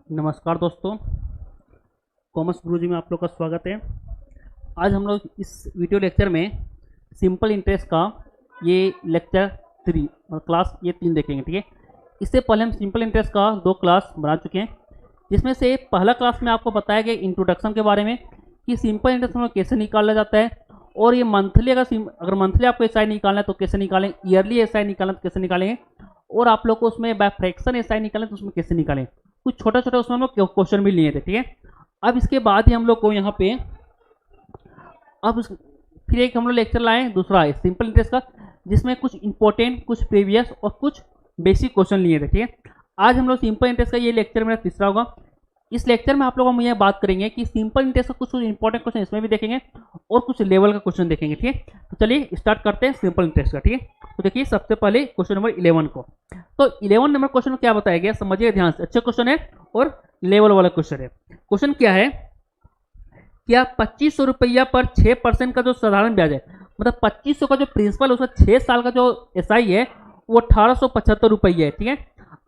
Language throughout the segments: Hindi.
नमस्कार दोस्तों, कॉमर्स गुरुजी में आप लोग का स्वागत है। आज हम लोग इस वीडियो लेक्चर में सिंपल इंटरेस्ट का ये लेक्चर 3 और क्लास ये 3 देखेंगे। ठीक है, इससे पहले हम सिंपल इंटरेस्ट का 2 क्लास बना चुके हैं, जिसमें से पहला क्लास में आपको बताया गया इंट्रोडक्शन के बारे में कि सिंपल इंटरेस्ट हम लोग कैसे निकाला जाता है, और ये मंथली अगर मंथली आपको एसआई निकालना है तो कैसे निकालें, ईयरली एसआई निकालना है तो कैसे निकालेंगे, और आप लोग को उसमें बाय फ्रैक्शन एसआई निकालें तो उसमें कैसे निकालें। कुछ छोटा छोटा उसमें हम लोग क्वेश्चन भी लिए थे। ठीक है, अब इसके बाद ही हम लोग को यहाँ पे फिर एक हम लोग लेक्चर लाए, दूसरा है सिंपल इंटरेस्ट का, जिसमें कुछ इंपॉर्टेंट, कुछ प्रीवियस और कुछ बेसिक क्वेश्चन लिए थे। ठीक है, आज हम लोग सिंपल इंटरेस्ट का ये लेक्चर मेरा तीसरा होगा। इस लेक्चर में आप लोगों हम यह बात करेंगे कि सिंपल इंटरेस्ट का कुछ इंपॉर्टेंट क्वेश्चन इसमें भी देखेंगे और कुछ लेवल का क्वेश्चन देखेंगे। ठीक है, तो चलिए स्टार्ट करते हैं सिंपल इंटरेस्ट का। ठीक है, तो देखिए सबसे पहले क्वेश्चन नंबर 11 को, तो 11 नंबर क्वेश्चन में क्या बताया गया, समझिए ध्यान से। अच्छा क्वेश्चन है और लेवल वाला क्वेश्चन है। क्वेश्चन क्या है, क्या 2500 रुपया पर 6% का जो साधारण ब्याज है, मतलब 2500 का जो प्रिंसिपल उसका 6 साल का जो एसआई है वो 1875 रुपया है। ठीक है,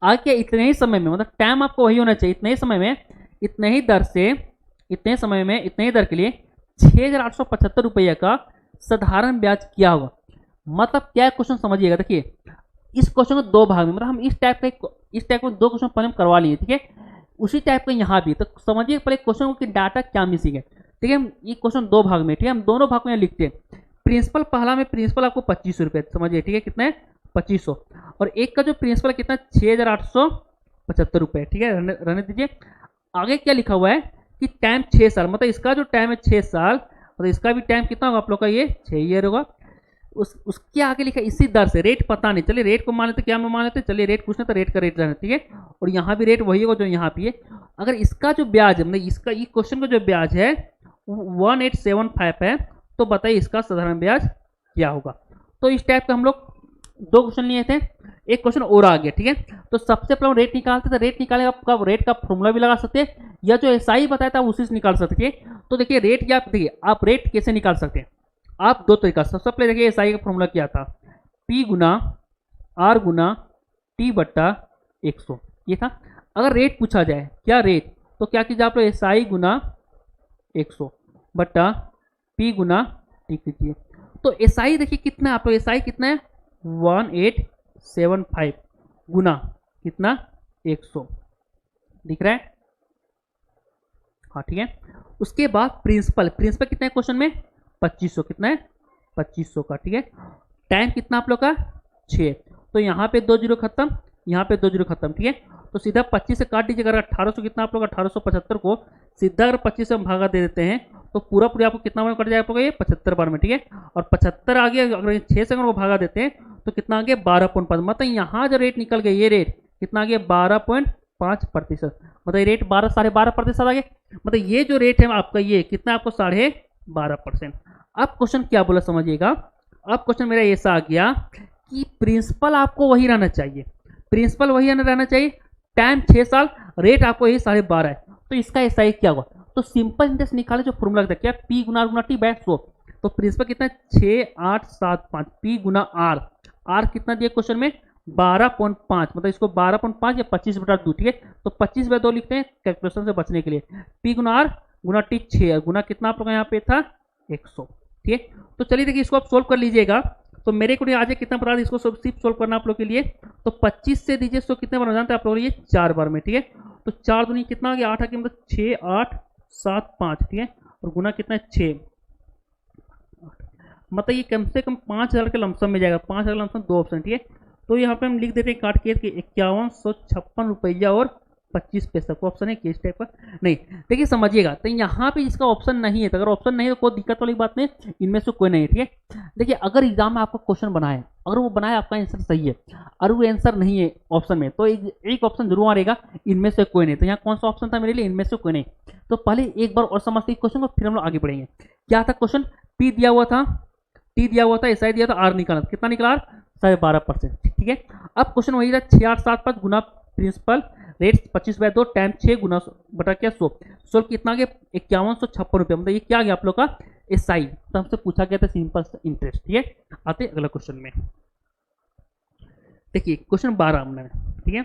आगे इतने ही समय में, मतलब टाइम आपको वही होना चाहिए, इतने ही समय में, इतने ही दर से, इतने समय में, इतने ही दर के लिए 6875 रुपया का साधारण ब्याज क्या होगा। मतलब क्या क्वेश्चन समझिएगा। देखिए इस क्वेश्चन को 2 भाग में, मतलब हम इस टाइप में 2 क्वेश्चन पहले हम करवा लिए। ठीक है, उसी टाइप का यहाँ भी, तो समझिए पहले क्वेश्चन की डाटा क्या मिसिंग है। ठीक है, ये क्वेश्चन 2 भाग में। ठीक है, हम दोनों भाग में लिखते हैं। प्रिंसिपल पहला में प्रिंसिपल आपको 2500 रुपये समझिए। ठीक है, कितना है 2500, और एक का जो प्रिंसिपल कितना 6875 रुपये। ठीक है, रहने दीजिए। आगे क्या लिखा हुआ है कि टाइम 6 साल, मतलब इसका जो टाइम है 6 साल, मतलब इसका भी टाइम कितना होगा आप लोग का, ये 6 ईयर होगा। उसके आगे लिखा इसी दर से, रेट पता नहीं, चलिए रेट को मान लेते, क्या मान लेते, चलिए रेट पूछना तो रेट का रेट रहना। ठीक है, और यहाँ भी रेट वही होगा जो यहाँ पे है। अगर इसका जो ब्याज है, मतलब इसका ये क्वेश्चन का जो ब्याज है 1875 है, तो बताइए इसका साधारण ब्याज क्या होगा। तो इस टाइप का हम लोग 2 क्वेश्चन लिए थे, एक क्वेश्चन और आ गया। ठीक है, तो सबसे पहले रेट निकालते थे, रेट निकाले आपका रेट का फॉर्मूला भी लगा सकते हैं, या जो एसआई बताया था उसी से निकाल सकते हैं। तो देखिए रेट क्या, देखिए आप रेट कैसे निकाल सकते हैं, आप 2 तरीका। सबसे पहले देखिए एसआई का फॉर्मूला क्या था, P गुना R गुना T बट्टा 100, ये था। अगर रेट पूछा जाए क्या रेट, तो क्या कीजिए आप लोग एसआई गुना 100 बट्टा P गुना T कीजिए। तो एसआई देखिए कितना है, आप लोग एसआई कितना है 1875 गुना कितना 100, दिख रहा है। हाँ ठीक है, उसके बाद प्रिंसिपल कितना है क्वेश्चन में 2500, कितना है 2500 का। ठीक है, टाइम कितना आप लोग का 6, तो यहाँ पे 2 जीरो खत्म, यहाँ पे 2 जीरो खत्म। ठीक है, तो सीधा 25 से काट दीजिएगा। अगर 1800 कितना आप लोग 1875 को सीधा अगर 25 से हम भागा दे देते हैं तो पूरा आपको कितना बार कट जाएगा आप लोग ये 75 बार में। ठीक है, और 75 आ गया, अगर 6 से अगर वो भागा देते हैं तो कितना आ गया 12.5, मतलब यहाँ जो रेट निकल गया ये रेट कितना आ गया 12.5%, मतलब ये रेट 12.5% आ गया। मतलब ये जो रेट है आपका ये कितना आपको 12.5%। अब क्वेश्चन क्या बोला समझिएगा, अब क्वेश्चन मेरा ऐसा आ गया कि प्रिंसिपल आपको वही रहना चाहिए, प्रिंसिपल वही रहना चाहिए, टाइम 6 साल, रेट आपको यही 12.5 है, तो इसका एसआई क्या होगा। तो सिंपल इंटरेस्ट निकाले जो फॉर्मूला लगता है क्या, P गुना R गुना T बाय 100, तो प्रिंसिपल कितना 6875, P गुना R कितना दिया क्वेश्चन में 12.5, मतलब इसको 12.5 या 25/2। ठीक है, तो 25/2 लिखते हैं कैलकुलेशन से बचने के लिए। P गुना R गुना T 6 गुना कितना आप लोग यहाँ पे था 100। ठीक है, तो चलिए देखिए इसको आप सोल्व कर लीजिएगा। तो मेरे को आज कितना बता इसको सिर्फ सोल्व करना आप लोग के लिए, तो 25 से दीजिए तो कितने बार जानते हैं आप लोग ये 4 बार में। ठीक है, तो 4 दूनी कितना आ गया 8 आ गया, मतलब 6 8 7 5। ठीक है, और गुना कितना है 6, मतलब ये कम से कम 5000 के लमसम में जाएगा, 5000 लमसम 2 ऑप्शन। ठीक है, तो यहाँ पे हम लिख देते हैं काट के 5156 रुपया और 25 पैसा को ऑप्शन है कि इस टाइप का नहीं। देखिए समझिएगा, तो यहाँ पे इसका ऑप्शन नहीं है, तो अगर ऑप्शन नहीं है तो कोई दिक्कत वाली बात नहीं, इनमें से कोई नहीं है। ठीक है, देखिए अगर एग्जाम में आपका क्वेश्चन बनाए, अगर वो बनाए आपका आंसर सही है और वो आंसर नहीं है ऑप्शन में, तो एक ऑप्शन जरूर आएगा, इनमें से कोई नहीं। तो यहाँ कौन सा ऑप्शन था मेरे लिए, इनमें से कोई नहीं। तो पहले एक बार और समझते क्वेश्चन को, फिर हम लोग आगे बढ़ेंगे। क्या था क्वेश्चन, P दिया हुआ था, T दिया हुआ था, SI दिया था, R निकाला, कितना निकला 12.5%। ठीक है, अब क्वेश्चन वही था 6875 गुना प्रिंसिपल, रेट 25/2, टाइम 6 गुना बटा क्या 100, सोल्व कितना गया 5156 रुपये, मतलब ये क्या आ गया आप लोग का एसआई। तो हमसे पूछा गया था सिंपल इंटरेस्ट। ठीक है, आते अगला क्वेश्चन में। देखिए क्वेश्चन 12 हमने, ठीक है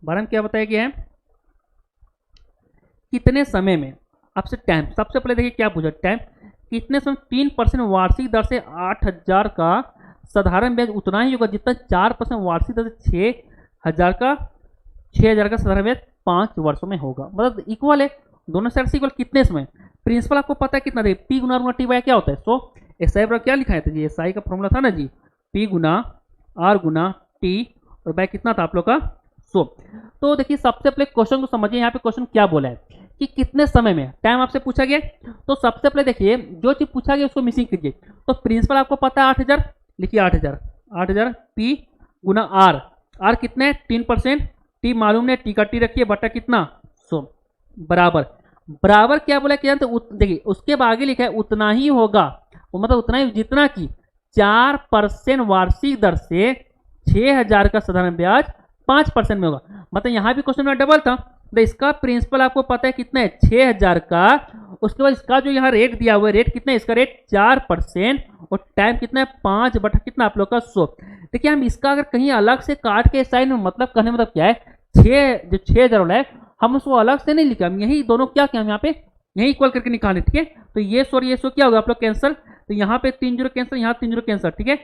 12 में क्या बताया गया है, कितने समय में, आपसे टाइम, सबसे पहले देखिए क्या पूछा, टाइम कितने समय 3% वार्षिक दर से 8,000 का साधारण ब्याज उतना ही होगा जितना 4% वार्षिक दर से 6,000 का साधारण ब्याज 5 वर्षों में होगा। मतलब इक्वल है, दोनों साइड से इक्वल कितने समय। प्रिंसिपल आपको पता है कितना दे, पी गुना गुना टी बाय क्या होता है। सो एस आई क्या लिखा है था जी, एस आई का फॉर्मूला था ना जी, पी गुना आर गुना टी और बाय कितना था आप लोग का 100। तो देखिए सबसे पहले क्वेश्चन को समझिए, यहाँ पे क्वेश्चन क्या बोला है कि कितने समय में, टाइम आपसे पूछा गया। तो सबसे पहले देखिए जो चीज पूछा गया उसको मिसिंग कीजिए। तो प्रिंसिपल आपको पता है 8,000, लिखिए 8,000 पी गुना आर कितने 3%, टी मालूम नहीं, टी का टी रखिए बटा कितना 100 बराबर क्या बोला कि देखिए उसके आगे लिखा है उतना ही होगा, वो मतलब उतना ही जितना कि 4% वार्षिक दर से 6,000 का साधारण ब्याज 5% में होगा। मतलब यहाँ भी क्वेश्चन में डबल था, तो इसका प्रिंसिपल आपको पता है कितना है 6,000 का। उसके बाद इसका जो यहाँ रेट दिया हुआ है, रेट कितना है, इसका रेट 4% और टाइम कितना है 5 बटा कितना आप लोग का 100। देखिए हम इसका अगर कहीं अलग से काट के साइन में मतलब कहने मतलब क्या है, 6,000 वाला है हम उसको अलग से नहीं लिखे, हम यही दोनों क्या किया हम यहाँ पे यही इक्वल करके निकाले। ठीक है, तो ये 100 क्या होगा आप लोग कैंसल, तो यहाँ पे 3 0 कैंसिल, यहाँ 3 0 कैंसिल। ठीक है,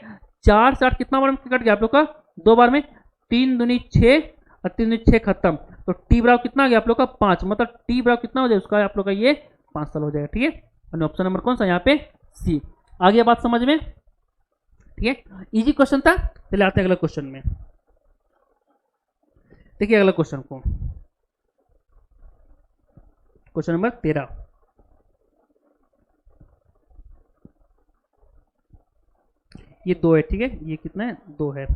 4 से 8 कितना बार में कट गया आप लोग का 2 बार में, 3 दूनी 6 और 3 दूनी 6 खत्म। तो टी बराबर कितना आ गया आप लोग का 5, मतलब टी बराबर कितना हो जाएगा उसका आप लोग का ये 5 साल हो जाएगा। ठीक है, और ऑप्शन नंबर कौन सा यहाँ पे सी। आ गया बात समझ में। ठीक है, इजी क्वेश्चन था। चलिए आते हैं अगला क्वेश्चन में। देखिए अगला क्वेश्चन को, क्वेश्चन नंबर 13। ये 2 है। ठीक है, ये कितना है 2 है।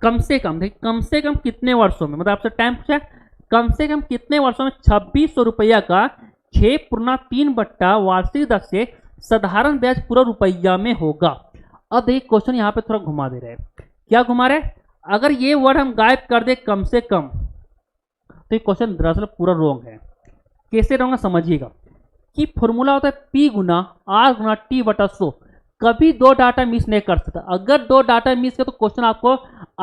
कम से कम देखिए कम से कम कितने वर्षों में, मतलब आपसे टाइम पूछा है कम से कम कितने वर्षों में 2,600 रुपया का 6/3 बट्टा वार्षिक दर से साधारण ब्याज पूरा रुपया में होगा। अब देखिए क्वेश्चन यहाँ पे थोड़ा घुमा दे रहे हैं। क्या घुमा रहे हैं, अगर ये वर्ड हम गायब कर दे कम से कम, तो ये क्वेश्चन दरअसल पूरा रॉन्ग है। कैसे रॉन्ग है समझिएगा, कि फॉर्मूला होता है पी गुना आर गुना टी बटा 100। कभी 2 डाटा मिस नहीं कर सकता, अगर 2 डाटा मिस किया तो क्वेश्चन आपको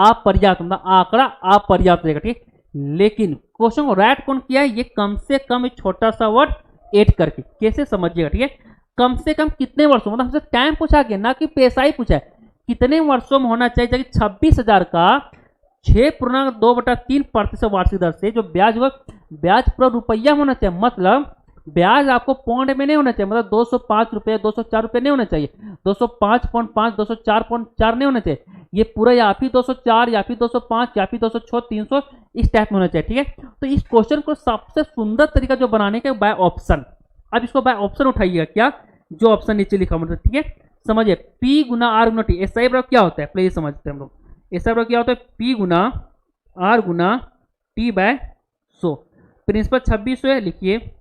अपर्याप्त मतलब आंकड़ा अपर्याप्त रहेगा। ठीक, लेकिन क्वेश्चन को राइट कौन किया है, ये कम से कम एक छोटा सा वर्ड ऐड करके। कैसे समझिएगा, ठीक है, कम से कम कितने वर्षों, मतलब हमसे टाइम पूछा गया ना कि पैसा ही पूछा है, कितने वर्षों में होना चाहिए, 26,000 का 6.2/3% वार्षिक दर से जो ब्याज हुआ, ब्याज पूरा रुपया होना चाहिए। मतलब ब्याज आपको पौंड में नहीं होना चाहिए, मतलब 205 रुपये 204 रुपये नहीं होना चाहिए, 205.5 204.4 नहीं होना चाहिए, ये पूरा या फिर 204 या फिर 205 या फिर 206 300 इस टाइप में होना चाहिए। ठीक है, तो इस क्वेश्चन को सबसे सुंदर तरीका जो बनाने का बाय ऑप्शन। अब इसको बाय ऑप्शन उठाइएगा, क्या जो ऑप्शन नीचे लिखा मतलब। ठीक है, समझिए पी गुना आर गुना टी, एस आई बराबर क्या होता है पहले ये समझते हैं हम लोग। एस आई बराबर क्या होता है, पी गुना आर गुना टी बाय 100। प्रिंसिपल 2600 है, लिखिए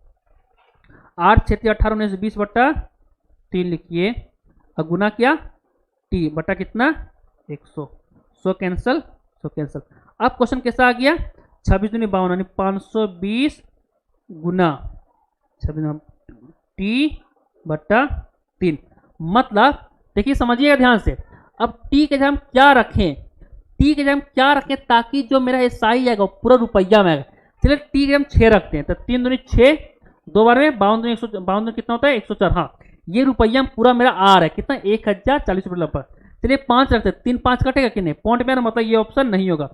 8 6 18 19 20 बट्टा 3 लिखिए, और गुना क्या टी बटा कितना 100, 100 कैंसल 100 कैंसल। अब क्वेश्चन कैसा आ गया, 26 दूनी 52 यानी 520 गुना 26 टी बटा 3। मतलब देखिए समझिएगा ध्यान से, अब टी के जगह हम क्या रखें, टी के जगह हम क्या रखें ताकि जो मेरा एस आई आएगा पूरा रुपया में आएगा। चलिए टी के हम 6 रखते हैं, तो 3 दूनी 6 2 बार में 52 कितना होता है 104। हाँ, ये रुपया पूरा मेरा आ रहा है कितना 1,040 रुपये लगभग। चलिए 5 रखते हैं, 3 5 कटेगा कि नहीं, पॉइंट में मतलब ये ऑप्शन नहीं होगा।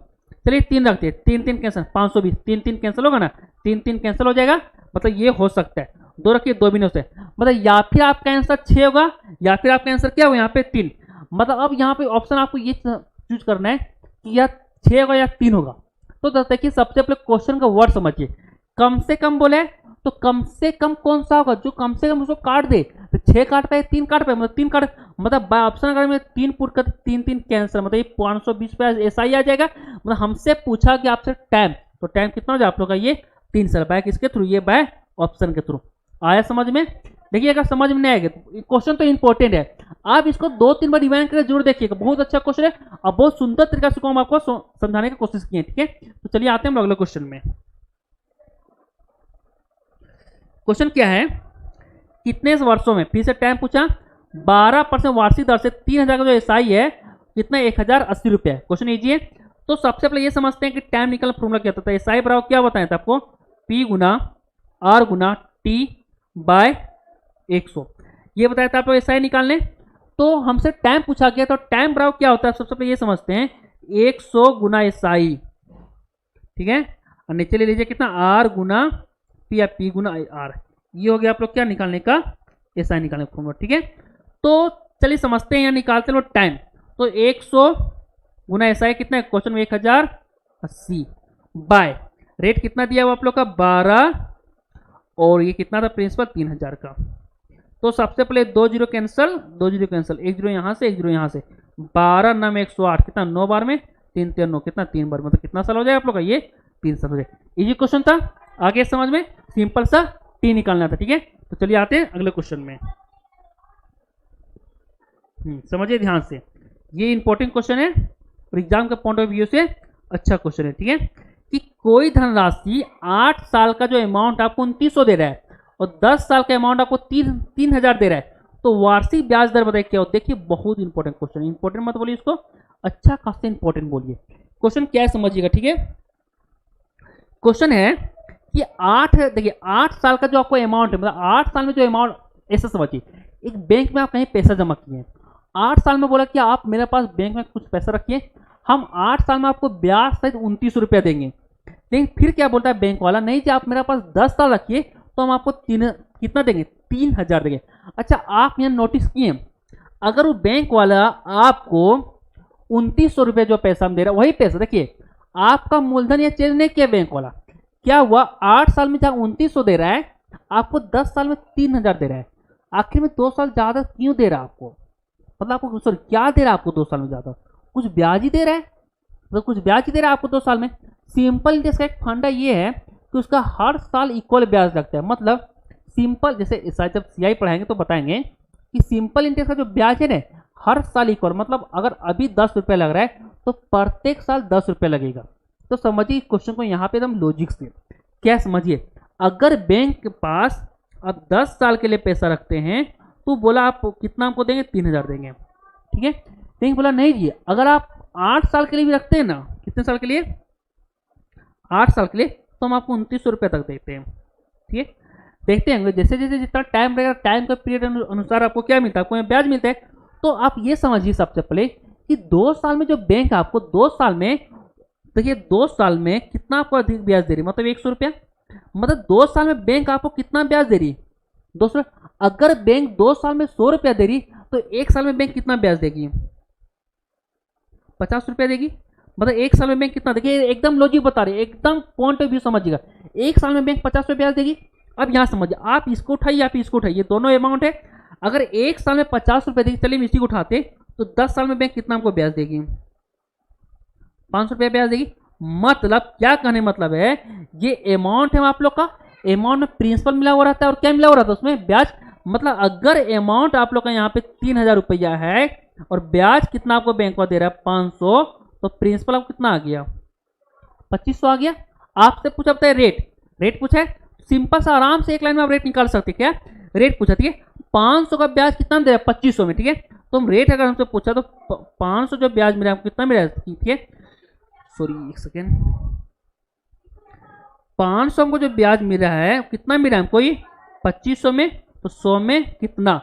चलिए 3 रखते हैं, 3 3 कैंसिल 520, 3 3 कैंसिल होगा ना, 3 3 कैंसिल हो जाएगा, मतलब ये हो सकता है। 2 रखिए 2 भी नहीं होते, मतलब या फिर आपका आंसर 6 होगा या फिर आपका आंसर क्या होगा यहाँ पे 3। मतलब अब यहाँ पे ऑप्शन आपको ये चूज करना है कि या 6 होगा या 3 होगा। तो देखिए सबसे पहले क्वेश्चन का वर्ड समझिए, कम से कम बोले तो कम से कम कौन सा होगा जो कम से कम उसको काट दे, तो 6 काट पाए 3 काट पाए, मतलब 3 काट, मतलब बाय ऑप्शन अगर मैं 3 पुट कर 3 3 कैंसिल, मतलब ये 520 पे ऐसा ही आ जाएगा। मतलब हमसे पूछा कि आपसे टाइम, तो टाइम कितना हो जाए आप लोग का ये 3 साल, बाय किसके थ्रू, ये बाय ऑप्शन के थ्रू। आया समझ में। देखिए अगर समझ में नहीं आएगा क्वेश्चन तो इंपॉर्टेंट है, आप इसको 2-3 बार रिवाइंड करके जरूर देखिएगा, बहुत अच्छा क्वेश्चन है और बहुत सुंदर तरीका से हम आपको समझाने की कोशिश किए। ठीक है, तो चलिए आते हैं हम अगले क्वेश्चन में। क्वेश्चन क्या है, कितने वर्षों में, फिर से टाइम पूछा, 12% वार्षिक दर से 3,000 का जो एसआई है कितना 1,080 रुपये। क्वेश्चन इजी है। तो सबसे पहले ये समझते हैं कि टाइम निकलना फॉर्मूला क्या होता है। एसआई बराबर क्या बताया था आपको, पी गुना आर गुना टी बाय 100। ये बताया था आपको एसआई निकालने। तो हमसे टाइम पूछा गया, तो टाइम बराबर क्या होता है सबसे पहले ये समझते हैं, 100 गुना एसआई, ठीक है। और नीचे ले लीजिए कितना, आर गुना पी या पी गुना आर। ये हो गया आप लोग क्या निकालने का, एसआई निकालने का फॉर्मूला, ठीक है। तो चलिए समझते हैं, यहाँ निकालते हैं टाइम। तो 100 गुना एसआई कितना है, क्वेश्चन में 1080 बाय रेट कितना दिया हुआ आप लोग का 12, और ये कितना था प्रिंसिपल 3000 का। तो सबसे पहले 2 zero cancel, 2 zero cancel, 1 zero यहाँ से 1 जीरो यहाँ से, 12 9 108 कितना 9 बार में 3 3 9 कितना 3 बार, मतलब कितना साल हो जाएगा आप लोग का, ये 3 साल हो जाएगा। इजी क्वेश्चन था, आगे समझ में सिंपल सा टी निकालना था, ठीक है। तो चलिए आते हैं अगले क्वेश्चन में। समझिए ध्यान से, ये इंपॉर्टेंट क्वेश्चन है और एग्जाम के पॉइंट ऑफ व्यू से अच्छा क्वेश्चन है, ठीक है। कि कोई धनराशि 8 साल का जो अमाउंट आपको 2900 दे रहा है और 10 साल का अमाउंट आपको 3000 दे रहा है, तो वार्षिक ब्याज दर बताइए क्या हो। देखिए बहुत इंपॉर्टेंट क्वेश्चन, इंपॉर्टेंट मत बोलिए इसको, अच्छा खासा इंपॉर्टेंट बोलिए। क्वेश्चन क्या है समझिएगा, ठीक है। क्वेश्चन है कि देखिए 8 साल का जो आपको अमाउंट है, मतलब 8 साल में जो अमाउंट, ऐसा समझिए एक बैंक में आप कहीं पैसा जमा किए हैं, 8 साल में बोला कि आप मेरे पास बैंक में कुछ पैसा रखिए, हम 8 साल में आपको ब्याज सहित 2900 रुपया देंगे। लेकिन फिर क्या बोलता है बैंक वाला, नहीं जी आप मेरे पास 10 साल रखिए तो हम आपको कितना देंगे, 3000 देंगे। अच्छा आप यहाँ नोटिस किए, अगर वो बैंक वाला आपको 2900 रुपया जो पैसा हम दे रहा है, वही पैसा देखिए आपका मूलधन या चेंज नहीं किया बैंक वाला, क्या हुआ 8 साल में जहाँ 2900 दे रहा है, आपको 10 साल में 3000 दे रहा है। आखिर में 2 साल ज्यादा क्यों दे रहा है आपको, मतलब आपको सॉरी क्या दे रहा है आपको 2 साल में ज्यादा, कुछ ब्याज ही दे रहा है, तो कुछ ब्याज ही दे रहा है आपको 2 साल में। सिंपल इंटरेस्ट का एक फंडा ये है कि उसका हर साल इक्वल ब्याज लगता है, मतलब सिंपल, जैसे जब सीआई पढ़ाएंगे तो बताएंगे कि सिंपल इंटरेस्ट का जो ब्याज है ना हर साल इक्वल, मतलब अगर अभी 10 रुपये लग रहा है तो प्रत्येक साल 10 रुपये लगेगा। तो समझिए क्वेश्चन को यहाँ पे एकदम लॉजिक से, क्या समझिए, अगर बैंक के पास आप 10 साल के लिए पैसा रखते हैं तो बोला आप कितना आपको देंगे, 3000 देंगे, ठीक है। लेकिन बोला नहीं जी अगर आप 8 साल के लिए भी रखते हैं ना, कितने साल के लिए, 8 साल के लिए, तो हम आपको 2900 रुपये तक देते हैं, ठीक है। देखते हैं जैसे जैसे जितना टाइम रहेगा, टाइम का पीरियड अनुसार आपको क्या मिलता है, आपको ब्याज मिलता है। तो आप ये समझिए सबसे पहले कि 2 साल में जो बैंक आपको 2 साल में, देखिए 2 साल में कितना आपको अधिक ब्याज दे रही है, मतलब 100 रुपया, मतलब 2 साल में बैंक आपको कितना ब्याज दे रही है, 200। अगर बैंक 2 साल में 100 रुपया दे रही तो 1 साल में बैंक कितना ब्याज देगी, 50 रुपया देगी, मतलब 1 साल में बैंक कितना, देखिए एकदम लॉजिक बता रही है, एकदम पॉइंट ऑफ व्यू समझिएगा। 1 साल में बैंक 50 रुपया ब्याज देगी। अब यहाँ समझिए, आप इसको उठाइए आप इसको उठाइए, ये दोनों अमाउंट है। अगर 1 साल में 50 रुपया देगी, चलिए इसी को उठाते, तो 10 साल में बैंक कितना हमको ब्याज देगी, 500 रुपया ब्याज देगी। मतलब क्या कहने मतलब है, ये अमाउंट है आप लोग का, अमाउंट में प्रिंसिपल मिला हुआ रहता है और क्या मिला हुआ रहता है उसमें, ब्याज। मतलब अगर अमाउंट आप लोग का यहाँ पे 3000 रुपया है और ब्याज कितना आपको बैंक को दे रहा है 500, तो प्रिंसिपल आपको कितना आ गया, 2500 आ गया। आपसे पूछा बताए रेट पूछा है, सिंपल सा आराम से एक लाइन में आप रेट निकाल सकते, क्या रेट पूछा, ठीक है। 500 का ब्याज कितना दे रहा है 2500 में, ठीक है। तो हम रेट अगर हमसे पूछा तो 500 जो ब्याज मिला आपको कितना मिला, ठीक है, सॉरी एक सेकेंड, 500 हमको जो ब्याज मिला है कितना मिला हमको, 2500 में, तो 100 में कितना,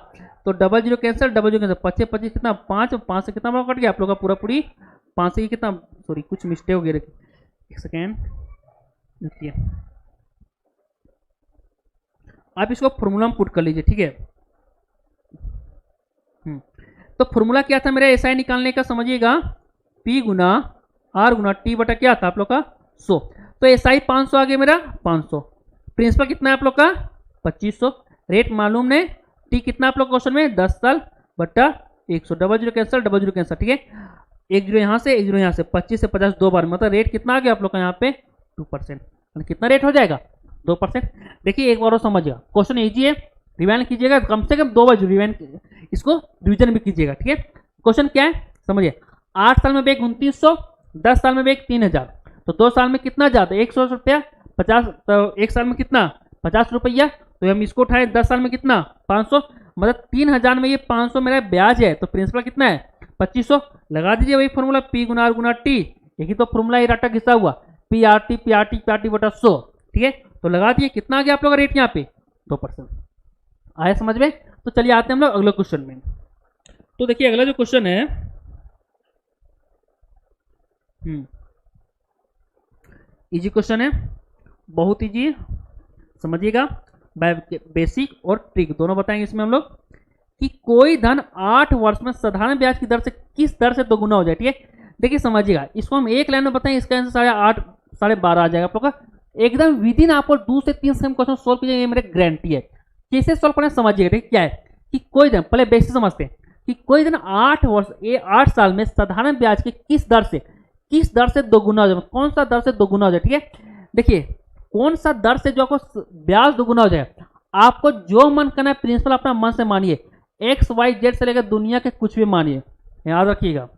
तो डबल जीरो कैंसिल, 25 25 कितना 5 से कितना कट गया आप लोग का पूरा पूरी 5 से कितना, सॉरी कुछ मिस्टेक हो गया, एक सेकेंड देखिए, आप इसको फॉर्मूला में पुट कर लीजिए, ठीक है। तो फॉर्मूला क्या था मेरा एसआई निकालने का, समझिएगा P गुना R गुना T बटा क्या था आप लोग का 100। तो एसआई 500 आ गया मेरा 500, प्रिंसिपल कितना है आप लोग का 2500, रेट मालूम नहीं, T कितना आप लोग क्वेश्चन में 10 साल बटा 100, डबल जीरो कैंसिल, ठीक है। 1 जीरो यहाँ से 1 जीरो यहाँ से, 25 से 50 2 बार, मतलब रेट कितना आ गया आप लोग का यहाँ पे 2%, कितना रेट हो जाएगा 2%। देखिए एक बार और समझिएगा, क्वेश्चन इजी है, रिवाइंड कीजिएगा कम से कम 2 बार, रिवाइंड इसको रिवीजन भी कीजिएगा, ठीक है। क्वेश्चन क्या है समझिए, 8 साल में बैंक 2900, 10 साल में बैंक 3000, तो 2 साल में कितना जाता है 100 रुपया, 50, तो 1 साल में कितना 50 रुपया, तो हम इसको उठाए 10 साल में कितना 500, मतलब 3000 में ये 500 मेरा ब्याज है, तो प्रिंसिपल कितना है 2500, लगा दीजिए वही फॉर्मूला P गुना R गुना T, यही तो फॉर्मूला रटा घिसा हुआ, PRT बटा 100, ठीक है। तो लगा दिए, कितना आ गया आप लोग का रेट यहाँ पे 2%। आया समझ में? तो चलिए आते हैं हम लोग अगले क्वेश्चन में। तो देखिए अगला जो क्वेश्चन है, इजी क्वेश्चन है, बहुत इजी, समझिएगा। बेसिक और ट्रिक दोनों बताएंगे इसमें हम लोग कि कोई धन 8 वर्ष में साधारण ब्याज की दर से किस दर से दोगुना हो जाए। ठीक है, देखिए समझिएगा, इसको हम एक लाइन में बताएं, इसका आंसर 8.5 12.5 आ जाएगा आप लोग का एकदम विदिन। आपको 2 से 3 सेकंड क्वेश्चन सोल्व कीजिए, ये मेरी गारंटी है। कैसे सोल्व करना समझिएगा। ठीक, क्या है कि कोई धन, पहले बेसिक समझते हैं कि कोई धन 8 साल में साधारण ब्याज के किस दर से दोगुना हो जाए, कौन सा दर से दोगुना हो जाए। ठीक है, देखिए कौन सा दर से जो आपको ब्याज दोगुना हो जाए, आपको जो मन करना है प्रिंसिपल अपना मन से मानिए, XYZ से लेकर दुनिया के कुछ भी मानिए, याद रखिएगा।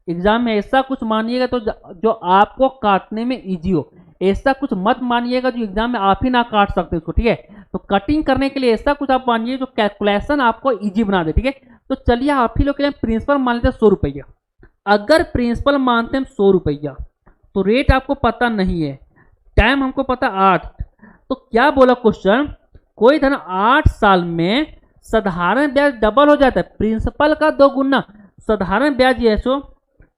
एग्जाम में ऐसा कुछ मानिएगा तो जो आपको काटने में इजी हो, ऐसा कुछ मत मानिएगा जो एग्जाम में आप ही ना काट सकते उसको। ठीक है, तो कटिंग करने के लिए ऐसा कुछ आप मानिए जो कैलकुलेशन आपको इजी बना दे। ठीक है, तो चलिए आप ही लोग के लिए प्रिंसिपल मान लेते हैं 100 रुपया। अगर प्रिंसिपल मानते हैं 100 रुपया तो रेट आपको पता नहीं है, टाइम हमको पता 8, तो क्या बोला क्वेश्चन, कोई धन 8 साल में साधारण ब्याज डबल हो जाता है, प्रिंसिपल का 2 गुना साधारण ब्याज। ये सो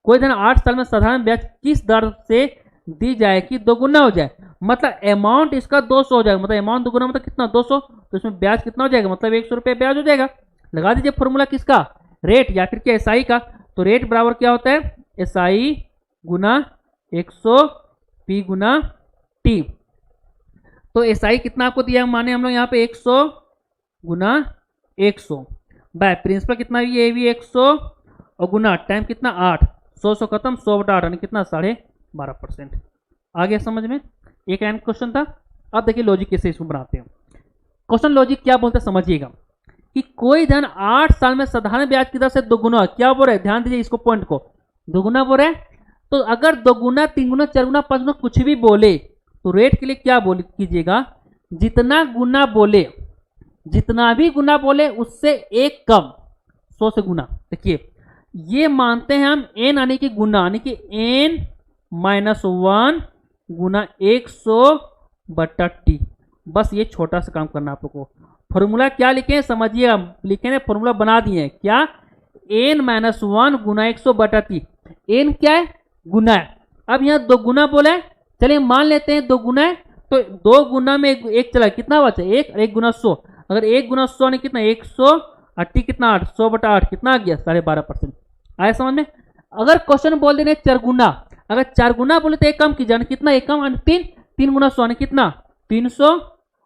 कोई धन 8 साल में साधारण ब्याज किस दर से दी जाए कि 2 गुना हो जाए, मतलब अमाउंट इसका 200 हो जाएगा, मतलब अमाउंट 2 गुना मतलब कितना 200, तो इसमें ब्याज कितना हो जाएगा, मतलब 100 रुपये ब्याज हो जाएगा। लगा दीजिए फॉर्मूला किसका, रेट या फिर क्या SI का। तो रेट बराबर क्या होता है, SI गुना 100 P गुना T। तो SI कितना आपको दिया माने हम लोग यहाँ पे 100 गुना 100 बाय प्रिंसिपल कितना भी, ये भी 100 और गुना टाइम कितना 8, 100 खत्म, 100/8 यानी कितना 12.5%। आ गया समझ में? एक एंड क्वेश्चन था। अब देखिए लॉजिक कैसे इसको बनाते हैं। क्वेश्चन लॉजिक क्या बोलते हैं समझिएगा कि कोई धन 8 साल में साधारण ब्याज की दर से दोगुना, क्या बोल रहे हैं, ध्यान दीजिए इसको पॉइंट को, दोगुना बोल रहे हैं। तो अगर 2 गुना 3 गुना 4 गुना 5 गुना कुछ भी बोले तो रेट के लिए क्या बोल कीजिएगा, जितना गुना बोले, जितना भी गुना बोले उससे एक कम, 100 से गुना। देखिए ये मानते हैं हम n यानी कि गुना, यानी कि n-1 गुना 100/t। बस ये छोटा सा काम करना आप लोग को। फॉर्मूला क्या लिखे समझिए, लिखे ने फॉर्मूला बना दिए क्या, n-1 गुना 100/t। n क्या है, गुना है। अब यहाँ 2 गुना बोला है, चलिए मान लेते हैं 2 गुना है, तो 2 गुना में एक चला, कितना बचा 1, 1 गुना 100, अगर 1 गुना 100 ने कितना 100 और t कितना 8, 100/8 कितना आ गया 12.5%। आया समझ में? अगर क्वेश्चन बोल देने 4 गुना, अगर 4 गुना बोले तो एक कम कीजिए, कितना एक कम 3, 3 गुना 100 कितना 300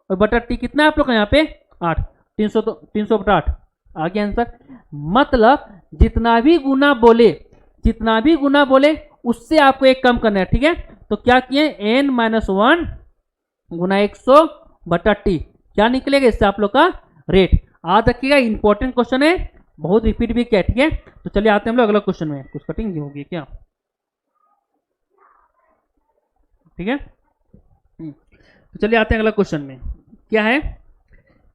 और बटा t कितना आप लोग का यहाँ पे 8, 300 तो 300/8 आ गया आंसर। मतलब जितना भी गुना बोले उससे आपको एक कम करना है। ठीक है, तो क्या किए n-1 गुना 100/t, क्या निकलेगा इससे आप लोग का रेट। याद रखिएगा इंपॉर्टेंट क्वेश्चन है, बहुत रिपीट भी किया। ठीक है, तो चलिए आते हैं हम लोग अगला क्वेश्चन में। कुछ कटिंग होगी क्या, ठीक है। तो चलिए आते हैं अगला क्वेश्चन में। क्या है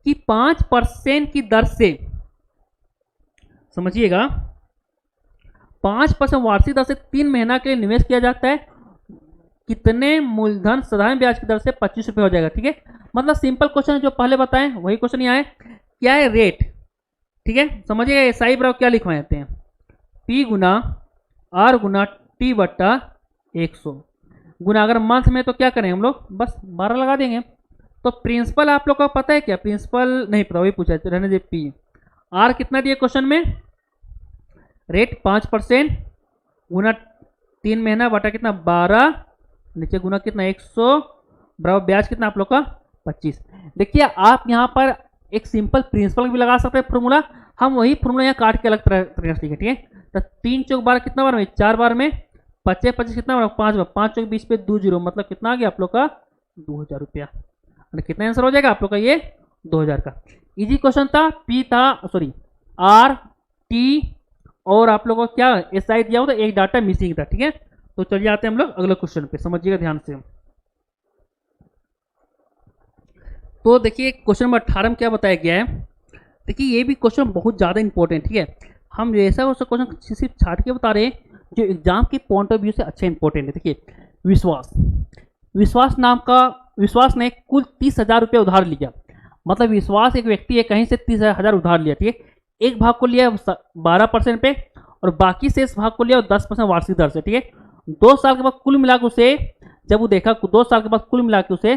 कि 5% की दर से, समझिएगा 5% वार्षिक दर से 3 महीना के लिए निवेश किया जाता है, कितने मूलधन साधारण ब्याज की दर से 25 रुपये हो जाएगा। ठीक है, मतलब सिंपल क्वेश्चन है जो पहले बताएं वही क्वेश्चन यहाँ है। क्या है रेट, ठीक है, समझिएगा SI बराबर क्या लिखवाए जाते हैं, P गुना R गुना T/100 गुना, अगर मंथ में तो क्या करें हम लोग बस 12 लगा देंगे। तो प्रिंसिपल आप लोग को पता है क्या, प्रिंसिपल नहीं पता, वही पूछा रहने दे। P R कितना दिया क्वेश्चन में, रेट 5% गुना 3 महीना बटा कितना 12, नीचे गुना कितना 100 बराबर ब्याज कितना आप लोग का 25। देखिए आप यहाँ पर एक सिंपल प्रिंसिपल भी लगा सकते हैं फॉर्मूला, हम वही फॉर्मूला यहाँ काट के अलग तरह से, ठीक है। तो 3 चौक 12 कितना बार में, 4 बार में 25 25 कितना बार 5 बार, 5 चौक 20 पे 2 0, मतलब कितना आ गया आप लोग का 2000 रुपया। कितना आंसर हो जाएगा आप लोग का ये 2000 का। इजी क्वेश्चन था, P था सॉरी R T और आप लोगों को क्या SI दिया होता, एक डाटा मिसिंग था। ठीक है, तो चलिए आते हैं हम लोग अगले क्वेश्चन पे, समझिएगा ध्यान से। तो देखिए क्वेश्चन नंबर 18 में क्या बताया गया है। देखिए ये भी क्वेश्चन बहुत ज़्यादा इंपॉर्टेंट, ठीक है। हम ऐसा क्वेश्चन सिर्फ छाट के बता रहे हैं जो एग्जाम के पॉइंट ऑफ व्यू से अच्छा इंपॉर्टेंट है। देखिए विश्वास नाम का विश्वास ने कुल 30,000 रुपये उधार लिया। मतलब विश्वास एक व्यक्ति है, कहीं से 30,000 उधार लिया, ठीक है। एक भाग को लिया 12% पे और बाकी शेष भाग को लिया 10% वार्षिक दर से, ठीक है। 2 साल के बाद कुल मिलाकर उसे, जब वो देखा 2 साल के बाद कुल मिलाकर उसे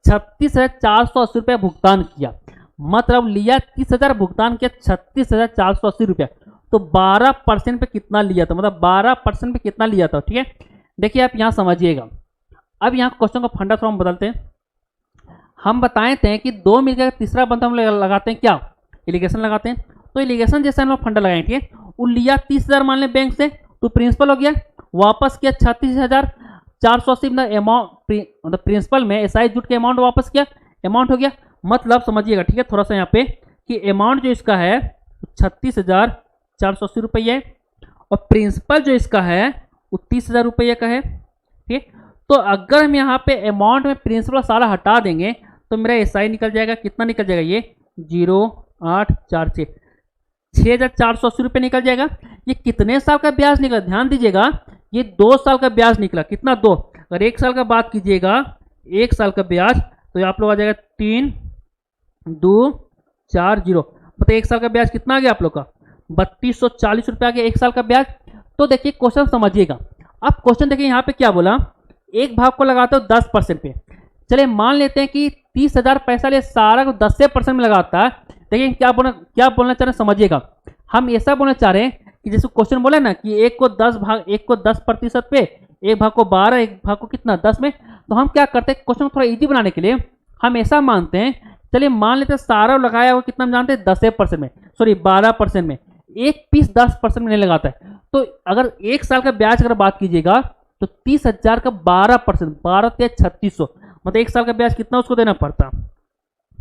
36,480 रुपया भुगतान किया। मतलब लिया 30,000, भुगतान किया 36,480 रुपया। तो 12% पे कितना लिया था, मतलब 12% पे कितना लिया था, ठीक है। देखिए आप यहाँ समझिएगा। अब यहाँ क्वेश्चन का फंडा थोड़ा हम बदलते हैं। हम बताए थे कि 2 मिलकर तीसरा बंदा हम लगाते हैं क्या, एलिगेशन लगाते हैं। तो एलिगेशन जैसे हम लोग फंडा लगाए, ठीक है। वो लिया 30,000 मान लें बैंक से, तो प्रिंसिपल हो गया, वापस किया 36,480, मतलब प्रिंसिपल में एसआई जुट के अमाउंट वापस किया, अमाउंट हो गया। मतलब समझिएगा, ठीक है, थोड़ा सा यहाँ पे कि अमाउंट जो इसका है 36,480 रुपये है और प्रिंसिपल जो इसका है वो 30,000 रुपये का है, ठीक। तो अगर हम यहाँ पे अमाउंट में प्रिंसिपल सारा हटा देंगे तो मेरा एसआई निकल जाएगा, कितना निकल जाएगा, ये 0,846, 6,480 रुपये निकल जाएगा। ये कितने साल का ब्याज निकला, ध्यान दीजिएगा, ये 2 साल का ब्याज निकला। कितना, 2। अगर 1 साल का बात कीजिएगा, 1 साल का ब्याज, तो आप लोग आ जाएगा 3,240, मतलब 1 साल का ब्याज कितना आ गया आप लोग का, 3,240 रुपये आ गया 1 साल का ब्याज। तो देखिए क्वेश्चन समझिएगा। अब क्वेश्चन देखिए यहाँ पे क्या बोला, एक भाग को लगाते हो 10% पे। चलिए मान लेते हैं कि 30,000 पैसा ले, सारा को 10% में लगाता है। देखिए क्या बोलना चाह रहे हैं, समझिएगा। हम ऐसा बोलना चाह रहे हैं कि जैसे क्वेश्चन बोला ना कि एक को 10% पे, एक भाग को 12, एक भाग को कितना 10 में। तो हम क्या करते हैं, क्वेश्चन को थोड़ा इजी बनाने के लिए हम ऐसा मानते हैं, चलिए मान लेते हैं सारा लगाया हुआ कितना हम जानते हैं 10% में, सॉरी 12% में, एक पीस 10% में नहीं लगाता है। तो अगर 1 साल का ब्याज अगर बात कीजिएगा तो 30,000 का 12%, 12 या 3600, मतलब 1 साल का ब्याज कितना उसको देना पड़ता,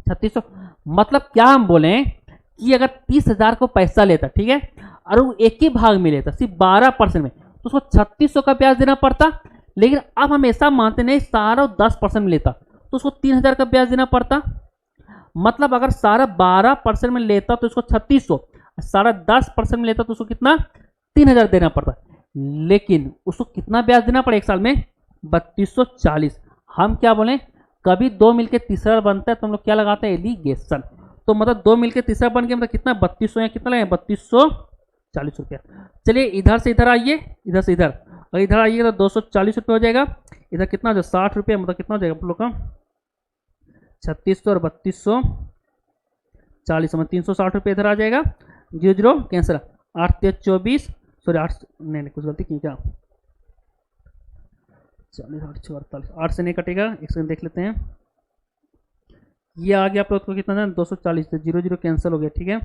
3600। मतलब क्या हम बोले कि अगर 30,000 को पैसा लेता, ठीक है, और वो एक ही भाग में लेता सिर्फ 12% में, तो उसको 3600 का ब्याज देना पड़ता। लेकिन अब हम ऐसा मानते नहीं, सारा 10% में लेता तो उसको 3,000 का ब्याज देना पड़ता। मतलब अगर सारा 12% में लेता तो उसको 3600, सारा 10% में लेता तो उसको कितना, 3,000 देना पड़ता। लेकिन उसको कितना ब्याज देना पड़ा 1 साल में, 3,240। हम क्या बोले, कभी 2 मिलके तीसरा बनता है तो हम लोग क्या लगाते हैं, एलिगेशन। तो मतलब 2 मिलके तीसरा बन गया, मतलब कितना 3200 या कितना लगे 3,240 रुपया। चलिए इधर से इधर आइए, इधर से इधर, और इधर आइएगा तो 240 रुपये हो जाएगा। इधर कितना हो जाएगा 60 रुपये, मतलब कितना हो जाएगा आप लोग का 3600 और 3240, मतलब 360 रुपये इधर आ जाएगा। 0 कैंसिल, 8 3 24, सॉरी 8 नहीं कुछ गलती की क्या, 40 8 6 48, 8 से नहीं कटेगा, एक सेकंड देख लेते हैं। ये आ गया आप लोग को कितना है 240 से 0 कैंसिल हो गया, ठीक है,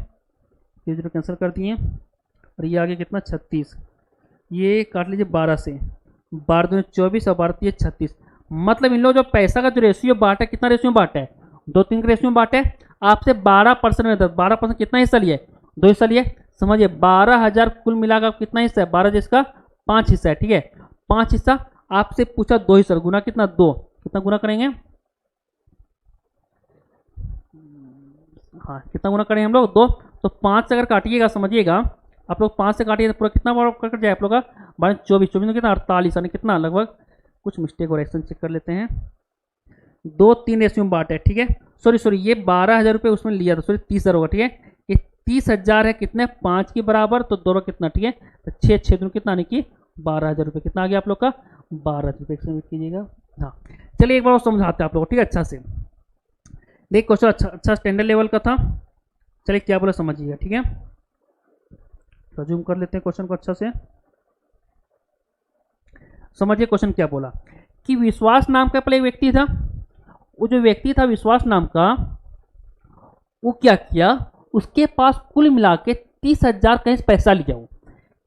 0 कैंसिल कर दिए। और ये आ गया कितना 36, ये काट लीजिए 12 से, 12 दूनी 24 और 12 3 36। मतलब इन लोग जो पैसा का जो रेशियो बांटा है, कितना रेशियो बांटा है, 2-3 का रेशियो बांटा है। आपसे 12% में 12% कितना हिस्सा लिया है, 2 हिस्सा लिया। समझिए 12,000 कुल मिलाकर कितना हिस्सा है, 12 जिसका 5 हिस्सा है, ठीक है, 5 हिस्सा। आपसे पूछा 2 हिस्सा, गुना कितना 2, कितना गुना करेंगे, हाँ कितना गुना करेंगे हम लोग 2। तो 5 से अगर काटिएगा, समझिएगा आप लोग 5 से काटिएगा तो पूरा कितना बड़ा कट जाए आप लोग का, 24 में कितना 48, यानी कितना लगभग, कुछ मिस्टेक हो रहा है, एक्शन चेक कर लेते हैं। 2-3 रेशियो में बांटा है, ठीक है, सॉरी ये 12,000 रुपये उसमें लिया था, सॉरी 30,000 होगा, ठीक है। ये 30,000 है कितने 5 के बराबर, तो दोनों कितना, ठीक है, तो 6 दूर कितना, यानी कि 12,000 रुपये कितना आ गया आप लोग का 12,000 रुपये, एक्शन कीजिएगा। हाँ चलिए एक बार और समझाते हैं आप लोग, ठीक है, अच्छा से देख क्वेश्चन अच्छा स्टैंडर्ड लेवल का था। चलिए क्या बोला समझिएगा, ठीक है, जूम कर लेते हैं क्वेश्चन को अच्छा से समझिए। क्वेश्चन क्या बोला कि विश्वास नाम का पहले एक व्यक्ति था, वो जो व्यक्ति था विश्वास नाम का, वो क्या किया, उसके पास कुल मिला के 30,000 कहीं से पैसा लिया, वो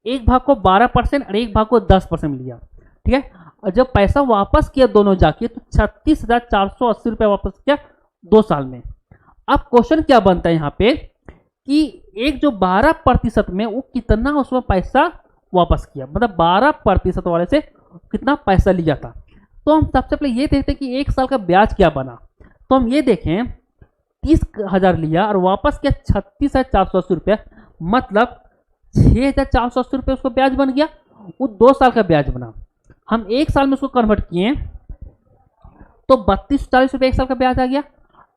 एक भाग को 12% और एक भाग को 10% में लिया, ठीक है। और जब पैसा वापस किया दोनों जाके तो 36,480 रुपये वापस किया 2 साल में। अब क्वेश्चन क्या बनता है यहाँ पे कि एक जो 12% में वो कितना उसमें पैसा वापस किया, मतलब 12% वाले से कितना पैसा लिया था। तो हम सबसे पहले ये देखते हैं कि 1 साल का ब्याज क्या बना। तो हम ये देखें 30,000 लिया और वापस किया 36,480 रुपया, मतलब 6,480 रुपये उसको ब्याज बन गया, वो 2 साल का ब्याज बना। हम 1 साल में उसको कन्वर्ट किए तो 3240 एक साल का ब्याज आ गया।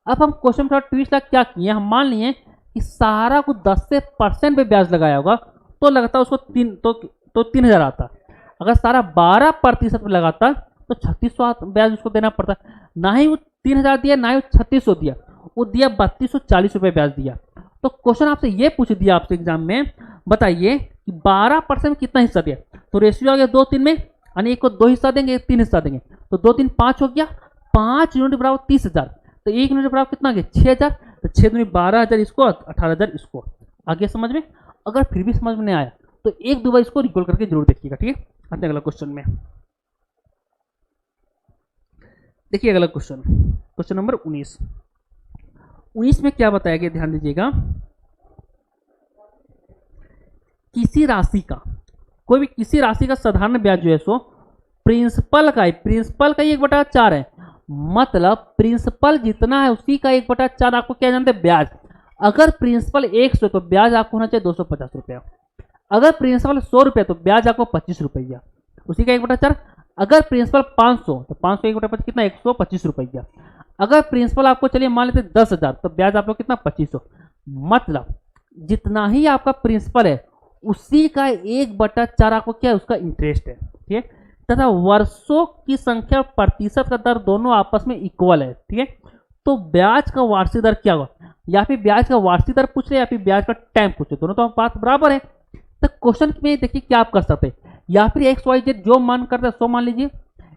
अब हम क्वेश्चन थोड़ा ट्विस्ट लगा क्या किए, हम मान लिए कि सारा को 10 से % पे ब्याज लगाया होगा तो लगता उसको 3000 आता। अगर सारा 12% पे लगाता तो 3600 ब्याज उसको देना पड़ता। ना ही वो 3000 दिया, ना ही वो 3600 दिया, वो दिया 3240 ब्याज दिया। तो क्वेश्चन आपसे ये पूछ दिया आपसे एग्जाम में, बताइए कि 12% में कितना हिस्सा दिया। तो रेशियो आ गया 2:3 में, यानी एक को 2 हिस्सा देंगे, एक 3 हिस्सा देंगे, तो 2 3 5 हो गया। 5 यूनिट बराबर 30,000, तो 1 यूनिट बराबर कितना गया 6000, तो 6 दूनी 12000 इसको, 18000 इसको। आगे समझ में? अगर फिर भी समझ में नहीं आया तो एक दो बार इसको रिकॉल करके जरूर देखिएगा, ठीक है। आते हैं अगला क्वेश्चन में। देखिए अगला क्वेश्चन, क्वेश्चन नंबर 19 में क्या बताया गया, ध्यान दीजिएगा। किसी राशि का, कोई भी किसी राशि का साधारण ब्याज जो है सो प्रिंसिपल का ही 1/4 है। मतलब प्रिंसिपल जितना है उसी का 1/4 आपको क्या जानते हैं, ब्याज। अगर प्रिंसिपल 100 तो ब्याज आपको होना चाहिए 250 रुपया। अगर प्रिंसिपल 100 रुपया तो ब्याज आपको 25 रुपया, उसी का 1/4। अगर प्रिंसिपल 500 तो 500 1/5 कितना 125 रुपया। अगर प्रिंसिपल आपको चलिए मान लेते 10,000 तो ब्याज आप लोग कितना 2500। मतलब जितना ही आपका प्रिंसिपल है उसी का 1/4 आपको क्या है, उसका इंटरेस्ट है, ठीक है। तथा वर्षों की संख्या और प्रतिशत का दर दोनों आपस में इक्वल है, ठीक है। तो ब्याज का वार्षिक दर क्या होगा, या फिर ब्याज का वार्षिक दर पूछ रहे या फिर ब्याज का टाइम पूछ रहे, दोनों तो बात बराबर है। तो क्वेश्चन में देखिए क्या आप कर सकते हैं, या फिर XYZ जो मान करते हैं 100 मान लीजिए,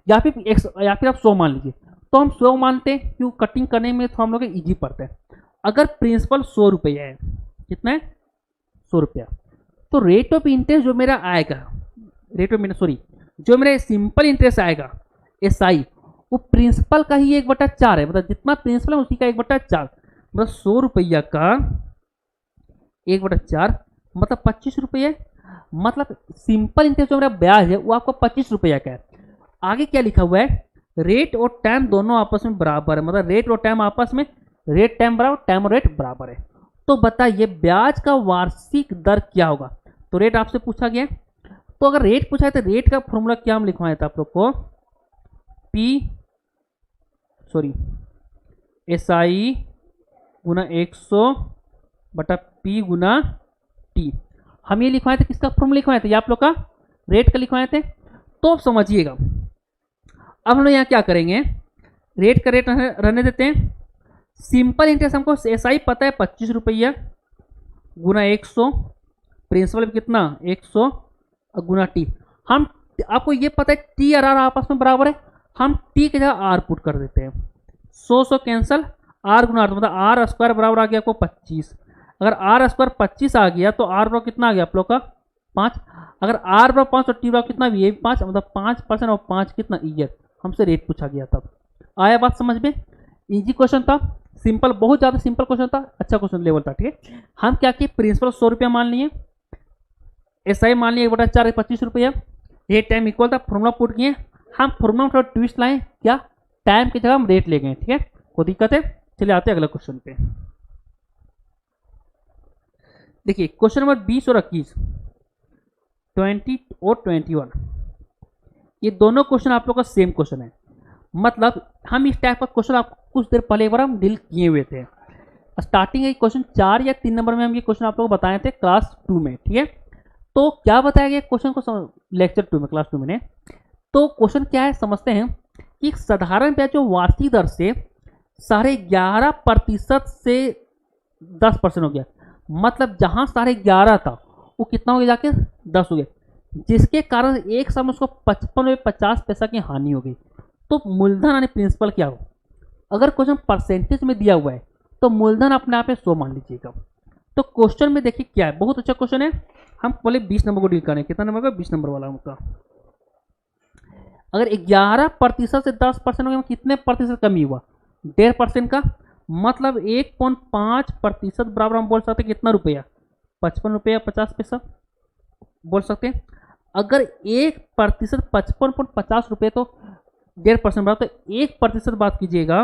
या फिर आप 100 मान लीजिए। तो हम 100 मानते हैं क्यों, कटिंग करने में तो हम लोग इजी पड़ते हैं। अगर प्रिंसिपल 100 रुपया है, कितना है 100 रुपया, तो रेट ऑफ इंटरेस्ट जो मेरा आएगा, जो मेरा सिंपल इंटरेस्ट आएगा SI, वो प्रिंसिपल का ही 1/4 है। मतलब जितना प्रिंसिपल है उसी का 1/4, मतलब 100 रुपया का 1/4 मतलब 25 रुपये। मतलब सिंपल इंटरेस्ट जो मेरा ब्याज है वो आपको 25 रुपया का है। आगे क्या लिखा हुआ है, रेट और टाइम दोनों आपस में बराबर है। मतलब रेट और टाइम आपस में, रेट टाइम बराबर, टाइम और रेट बराबर है। तो बताइए ब्याज का वार्षिक दर क्या होगा। तो रेट आपसे पूछा गया, तो अगर रेट पूछा है तो रेट का फॉर्मूला क्या हम लिखवाए थे आप लोग को, SI गुना 100/P गुना T। हम ये लिखवाए थे, किसका फॉर्मूला लिखवाए थे, ये आप लोग का रेट का लिखवाए थे। तो अब समझिएगा, अब हम लोग यहाँ क्या करेंगे, रेट का रेट रहने देते हैं। सिंपल इंटरेस्ट हमको SI पता है 25 रुपया गुना 100, प्रिंसिपल कितना 100 गुना T। हम आपको ये पता है T और R आपस में बराबर है, हम T की जगह R पुट कर देते हैं। 100 कैंसल, R गुना R, मतलब R स्क्वायर बराबर आ गया आपको 25। अगर R स्क्वायर 25 आ गया तो R बराबर कितना आ गया आप लोग का 5। अगर R बराबर 5 तो T बराबर कितना भी, ये 5, मतलब 5% और 5 कितना ईयर, हमसे रेट पूछा गया। तब आया बात समझ में, इजी क्वेश्चन था, सिंपल, बहुत ज़्यादा सिंपल क्वेश्चन था, अच्छा क्वेश्चन लेवल था, ठीक है। हम क्या किए, प्रिंसिपल 100 रुपया मान लिए, SI मान लिए 1/4 25 रुपया, ये टाइम इक्वल था, फॉर्मूला पुट किए। हम फॉर्मूला में थोड़ा ट्विस्ट लाए, क्या टाइम की जगह हम रेट ले गए, ठीक है। कोई दिक्कत है, चलिए आते हैं अगले क्वेश्चन पे। देखिए क्वेश्चन नंबर 20 और 21, 20 और 21, ये दोनों क्वेश्चन आप लोग का सेम क्वेश्चन है। मतलब हम इस टाइप का क्वेश्चन आपको कुछ देर पहले एक बार हम डील किए हुए थे। स्टार्टिंग है क्वेश्चन 4 या 3 नंबर में हम ये क्वेश्चन आप लोग को बताए थे क्लास 2 में, ठीक है। तो क्या बताया गया क्वेश्चन को लेक्चर 2 में, क्लास 2 में। तो क्वेश्चन क्या है समझते हैं कि साधारण ब्याज जो वार्षिक दर से 11.5% से 10% हो गया। मतलब जहां 11.5 था वो कितना हो गया, जाके 10 हो गया, जिसके कारण एक साल में उसको 55.50 पैसा की हानि हो गई। तो मूलधन यानी प्रिंसिपल क्या हो, अगर क्वेश्चन परसेंटेज में दिया हुआ है तो मूलधन अपने आप में 100 मान लीजिएगा। तो क्वेश्चन में देखिए क्या है, बहुत अच्छा क्वेश्चन है। हम पहले 20 नंबर को डील करें, कितना नंबर का 20 नंबर वाला उनका। अगर 11% से 10% हो गया, कितने प्रतिशत कमी हुआ, 1.5% का, मतलब 1.5% बराबर हम बोल सकते हैं कितना रुपया, 55 रुपया 50 पैसा बोल सकते हैं। अगर 1% 55.50 रुपये तो 1.5% बराबर, तो 1% बात कीजिएगा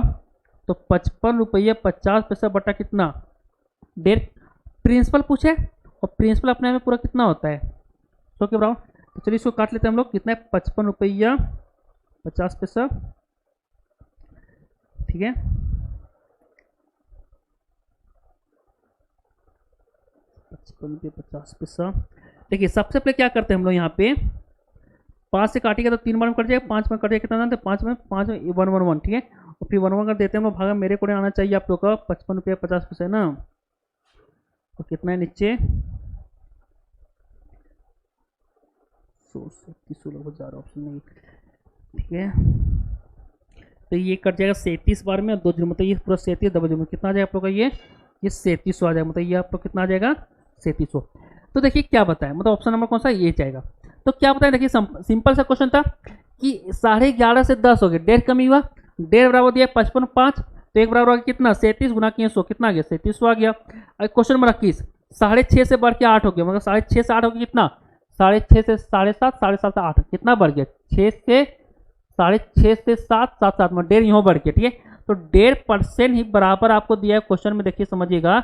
तो 55 रुपया 50 पैसा बटा कितना 1.5। प्रिंसिपल पूछे और प्रिंसिपल अपने में पूरा कितना होता है 100 के बराबर। तो चलिए इसको काट लेते हैं हम लोग, कितना है 55 रुपया 50 पैसा ठीक है। ₹50। देखिए सबसे पहले क्या करते हैं हम लोग यहाँ पे 5 से काटिएगा तो 3 बार में कट जाएगा, 5 में कट जाएगा कितना जानते हैं 5 में 111 ठीक है। और फिर 1 कर देते हैं हम लोग भागा, मेरे को आना चाहिए आप लोग का ₹55.50 ना। तो कितना है नीचे 100 ऑप्शन नहीं ठीक है। तो ये कट जाएगा 37 बार में, 2 जीरो मतलब ये पूरा 37 डबल जीरो में कितना आ जाएगा आप लोग का ये 3700 आ जाएगा, मतलब ये आप लोग कितना आ जाएगा 3700। तो देखिए क्या बताएं, मतलब ऑप्शन नंबर कौन सा ये जाएगा। तो क्या बताएं, देखिए सिंपल सा क्वेश्चन था कि 11.5 से 10 हो गया, 1.5 कमी हुआ, 1.5 बराबर दिया 55.5, तो 1 बराबर आ गया कितना 37 गुना किए 100 कितना आ गया 3700 आ गया। क्वेश्चन नंबर 21 6.5 से बढ़ के 8 हो गया, मतलब 6.5 से 8 हो गया कितना 6.5 से 7.5 7.5 से 8 कितना बढ़ गया 6 से 6.5 से 7 7 7 में 1.5 यहाँ बढ़ गया ठीक है। तो 1.5% ही बराबर आपको दिया है क्वेश्चन में, देखिए समझिएगा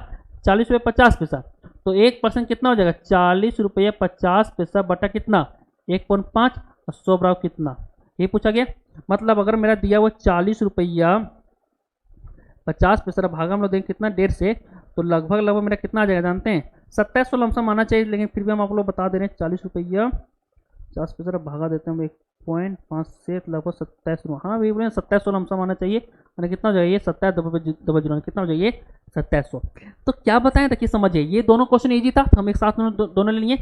₹40.50। तो 1% कितना हो जाएगा ₹40.50 बटा कितना 1.5 और 100 बराबर कितना ये पूछा गया। मतलब अगर मेरा दिया हुआ ₹40.50 भागा हम लोग देंगे कितना 1.5 से, तो लगभग मेरा कितना आ जाएगा जानते हैं 2700 लमसम आना चाहिए, लेकिन फिर भी हम आप लोग बता दे रहे हैं ₹40.50 भागा देते हैं 1.5 से लगभग 2700, हाँ भी बोले 2700 लमसम आना चाहिए, मैंने कितना हो जाएगा 27 डबल जीरो कितना हो जाएगा 2700। तो क्या बताएं देखिए समझिए, ये दोनों क्वेश्चन इजी था, हम एक साथ दोनों ले लिए।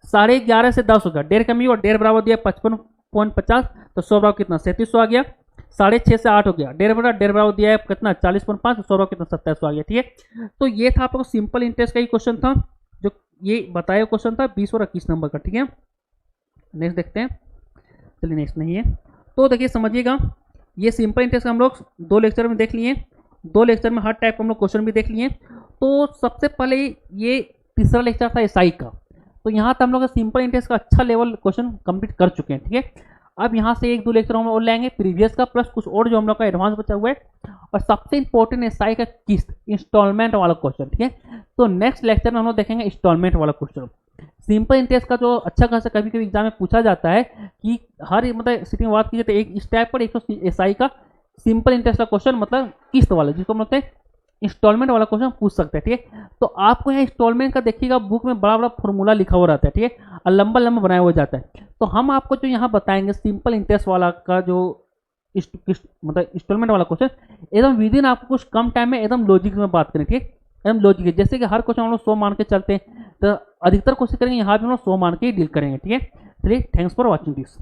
11.5 से 10 हो गया, 1.5 कमी हुआ, 1.5 बराबर दिया 55.50, तो 100 बराबर कितना 3700 आ गया। 6.5 से 8 हो गया, 1.5 बराबर दिया है कितना 40.5, 100 बराबर कितना 2700 आ गया ठीक है। तो ये था आप लोग सिंपल इंटरेस्ट का ही क्वेश्चन था, जो ये बताया क्वेश्चन था 20 और 21 नंबर का ठीक है। नेक्स्ट देखते हैं, चलिए नेक्स्ट नहीं है। तो देखिए समझिएगा, ये सिंपल इंटरेस्ट हम लोग 2 लेक्चर में देख लिए, 2 लेक्चर में हर टाइप का हम लोग क्वेश्चन भी देख लिए। तो सबसे पहले ये तीसरा लेक्चर था एसआई का, तो यहाँ तक हम लोग सिंपल इंटरेस्ट का अच्छा लेवल क्वेश्चन कंप्लीट कर चुके हैं ठीक है। अब यहाँ से 1-2 लेक्चर हम लोग और लेंगे प्रीवियस का, प्लस कुछ और जो हम लोग का एडवांस बचा हुआ है, और सबसे इंपॉर्टेंट एसआई का किस्त इंस्टॉलमेंट वाला क्वेश्चन ठीक है। तो नेक्स्ट लेक्चर में हम लोग देखेंगे इंस्टॉलमेंट वाला क्वेश्चन। सिंपल इंटरेस्ट का जो अच्छा खासा कभी कभी एग्जाम में पूछा जाता है कि हर मतलब सिटिंग बात कीजिए तो एक इस टाइप पर 100 एसआई का सिंपल इंटरेस्ट का क्वेश्चन मतलब किस्त वाला, जिसको हम लोग इंस्टॉलमेंट वाला क्वेश्चन पूछ सकते हैं ठीक है। तो आपको यहाँ इंस्टॉलमेंट का देखिएगा बुक में बड़ा बड़ा फॉर्मूला लिखा हुआ रहता है ठीक है, और लंबा लंबा बनाया हुआ जाता है। तो हम आपको जो यहाँ बताएंगे सिंपल इंटरेस्ट वाला का जो मतलब इंस्टॉलमेंट वाला क्वेश्चन एकदम विद इन आपको कुछ कम टाइम में एकदम लॉजिक में बात करें ठीक है, एकदम लॉजिक है। जैसे कि हर क्वेश्चन हम लोग 100 मान के चलते हैं, तो अधिकतर कोशिश करेंगे यहाँ भी हम लोग 100 मान के ही डील करेंगे ठीक है। चलिए थैंक्स फॉर वॉचिंग दिस।